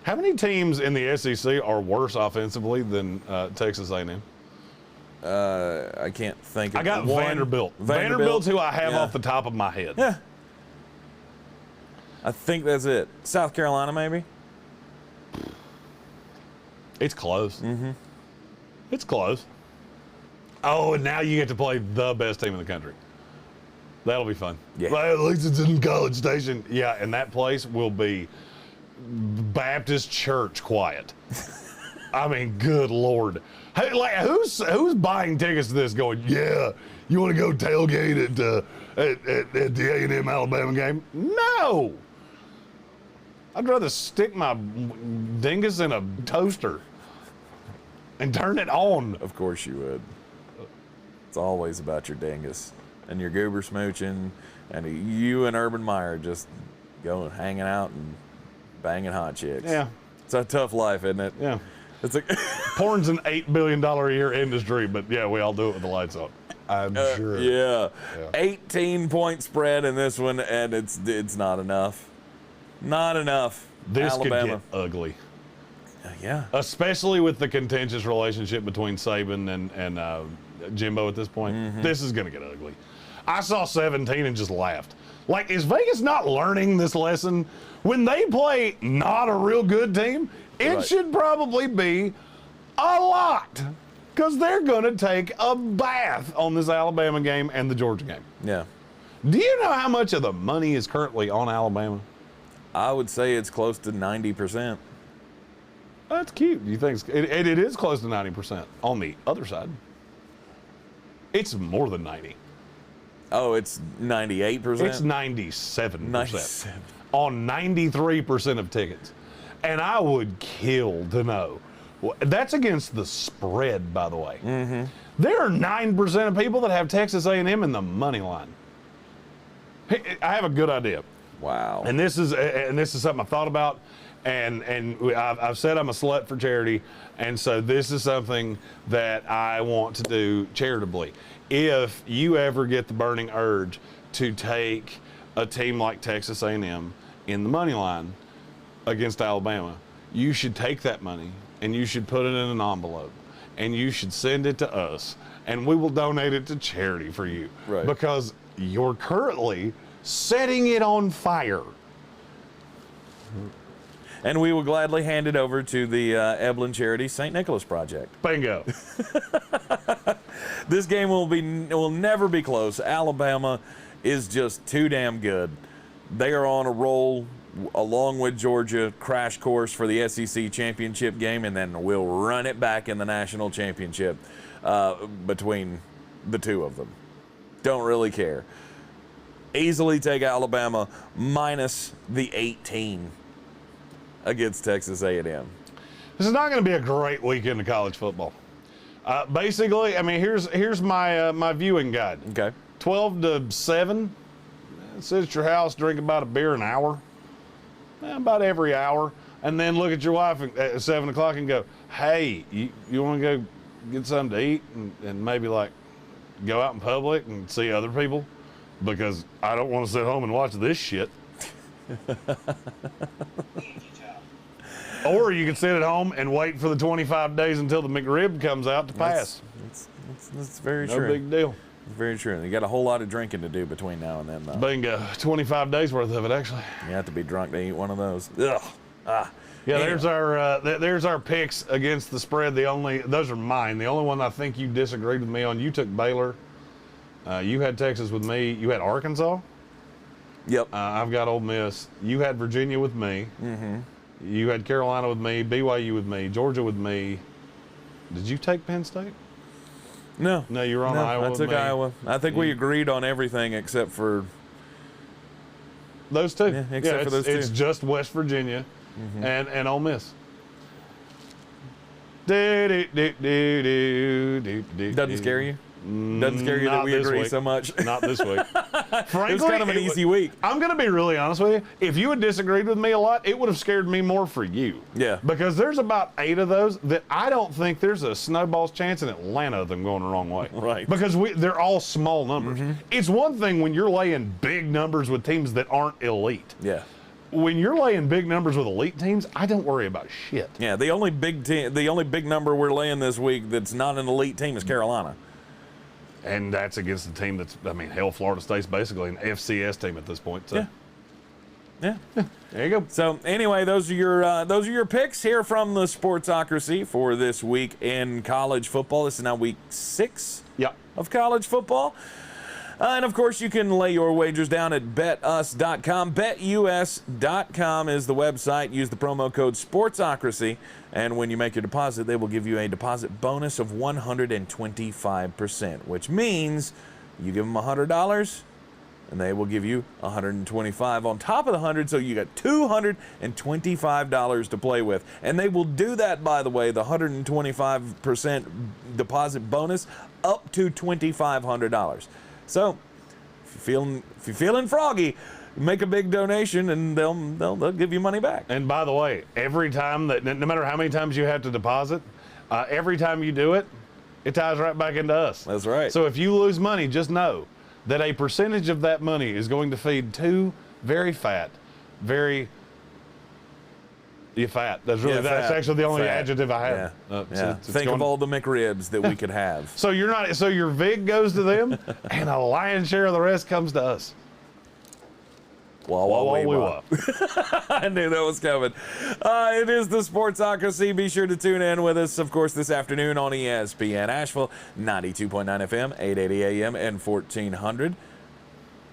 Speaker 4: How many teams in the SEC are worse offensively than Texas A&M?
Speaker 3: I can't think of
Speaker 4: I got
Speaker 3: one.
Speaker 4: Vanderbilt. Vanderbilt's who I have off the top of my head.
Speaker 3: Yeah. I think that's it. South Carolina, maybe?
Speaker 4: It's close. It's close. Oh, and now you get to play the best team in the country. That'll be fun.
Speaker 3: Yeah.
Speaker 4: Well, at least it's in College Station. Yeah, and that place will be Baptist church quiet. I mean, good Lord. Hey, like, who's buying tickets to this going, yeah, you want to go tailgate at the A&M Alabama game? No. I'd rather stick my dingus in a toaster and turn it on.
Speaker 3: Of course you would. It's always about your dingus and your goober smooching, and you and Urban Meyer just going hanging out and banging hot chicks.
Speaker 4: Yeah.
Speaker 3: It's a tough life, isn't it?
Speaker 4: Yeah.
Speaker 3: It's a
Speaker 4: Porn's an $8 billion a year industry, but yeah, we all do it with the lights on. I'm sure.
Speaker 3: Yeah. 18-point spread in this one, and it's not enough. Not enough.
Speaker 4: This
Speaker 3: Alabama.
Speaker 4: could get ugly.
Speaker 3: Yeah.
Speaker 4: Especially with the contentious relationship between Saban and Jimbo at this point. This is going to get ugly. I saw 17 and just laughed. Like, is Vegas not learning this lesson? When they play not a real good team, it should probably be a lot. Because they're going to take a bath on this Alabama game and the Georgia game.
Speaker 3: Yeah.
Speaker 4: Do you know how much of the money is currently on Alabama?
Speaker 3: I would say it's close to 90%.
Speaker 4: That's cute. You think it is close to 90% on the other side. It's more than 90.
Speaker 3: Oh, it's 98%?
Speaker 4: It's 97%.
Speaker 3: 97.
Speaker 4: On 93% of tickets. And I would kill to know. That's against the spread, by the way. There are 9% of people that have Texas A&M in the money line. Hey, I have a good idea.
Speaker 3: Wow.
Speaker 4: And this is something I've thought about, and I've said I'm a slut for charity, and so this is something that I want to do charitably. If you ever get the burning urge to take a team like Texas A&M in the money line against Alabama, you should take that money and you should put it in an envelope and you should send it to us, and we will donate it to charity for you.
Speaker 3: Right.
Speaker 4: Because you're currently setting it on fire.
Speaker 3: And we will gladly hand it over to the Evelyn Charity St. Nicholas Project.
Speaker 4: Bingo.
Speaker 3: This game will never be close. Alabama is just too damn good. They are on a roll, along with Georgia, crash course for the SEC championship game, and then we'll run it back in the national championship between the two of them. Don't really care. Easily take Alabama minus the 18 against Texas A&M.
Speaker 4: This is not going to be a great weekend of college football. Basically, I mean, here's my my viewing guide.
Speaker 3: Okay.
Speaker 4: 12 to 7. Sit at your house, drink about a beer an hour. About every hour. And then look at your wife at 7 o'clock and go, hey, you want to go get something to eat and maybe like go out in public and see other people? Because I don't want to sit home and watch this shit. Or you can sit at home and wait for the 25 days until the McRib comes out to pass.
Speaker 3: That's very true.
Speaker 4: No big deal.
Speaker 3: It's very true. You got a whole lot of drinking to do between now and then, though.
Speaker 4: Bingo. 25 days worth of it, actually.
Speaker 3: You have to be drunk to eat one of those. Ugh.
Speaker 4: Yeah,
Speaker 3: Anyway.
Speaker 4: there's our picks against the spread. Those are mine. The only one I think you disagreed with me on, you took Baylor. You had Texas with me. You had Arkansas.
Speaker 3: Yep.
Speaker 4: I've got Ole Miss. You had Virginia with me. You had Carolina with me, BYU with me, Georgia with me. Did you take Penn State?
Speaker 3: No.
Speaker 4: No, you were on Iowa
Speaker 3: I
Speaker 4: with
Speaker 3: took
Speaker 4: me.
Speaker 3: Iowa. I think we agreed on everything except for
Speaker 4: those two.
Speaker 3: Yeah, except for those two.
Speaker 4: It's just West Virginia and Ole Miss.
Speaker 3: Doesn't scare you? Doesn't scare you that we agree so much?
Speaker 4: Not this week. Frankly,
Speaker 3: it was kind of an easy week.
Speaker 4: I'm going to be really honest with you. If you had disagreed with me a lot, it would have scared me more for you.
Speaker 3: Yeah.
Speaker 4: Because there's about 8 of those that I don't think there's a snowball's chance in Atlanta of them going the wrong way.
Speaker 3: Right.
Speaker 4: Because they're all small numbers. It's one thing when you're laying big numbers with teams that aren't elite.
Speaker 3: Yeah.
Speaker 4: when you're laying big numbers with elite teams, I don't worry about shit.
Speaker 3: Yeah, the only big number we're laying this week that's not an elite team is Carolina.
Speaker 4: And that's against the team that's, hell, Florida State's basically an FCS team at this point. So.
Speaker 3: Yeah.
Speaker 4: There you go.
Speaker 3: So anyway, those are your picks here from the Sportsocracy for this week in college football. This is now week 6 of college football. And, of course, you can lay your wagers down at betus.com. Betus.com is the website. Use the promo code Sportsocracy. And when you make your deposit, they will give you a deposit bonus of 125%, which means you give them $100, and they will give you $125 on top of the $100, so you got $225 to play with. And they will do that, by the way, the 125% deposit bonus up to $2,500. So, if you're feeling froggy, make a big donation and they'll give you money back.
Speaker 4: And by the way, every time that, no matter how many times you have to deposit, every time you do it, it ties right back into us.
Speaker 3: That's right.
Speaker 4: So if you lose money, just know that a percentage of that money is going to feed 2 very fat, fat. That's actually the only adjective I have.
Speaker 3: Yeah. Think of all the McRibs that we could have.
Speaker 4: So your VIG goes to them, and a lion's share of the rest comes to us.
Speaker 3: Wah. I knew that was coming. It is the Sportsocracy. Be sure to tune in with us, of course, this afternoon on ESPN Asheville, 92.9 FM, 880 AM, and 1400.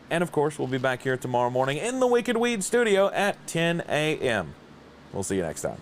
Speaker 3: And, of course, we'll be back here tomorrow morning in the Wicked Weed studio at 10 a.m. We'll see you next time.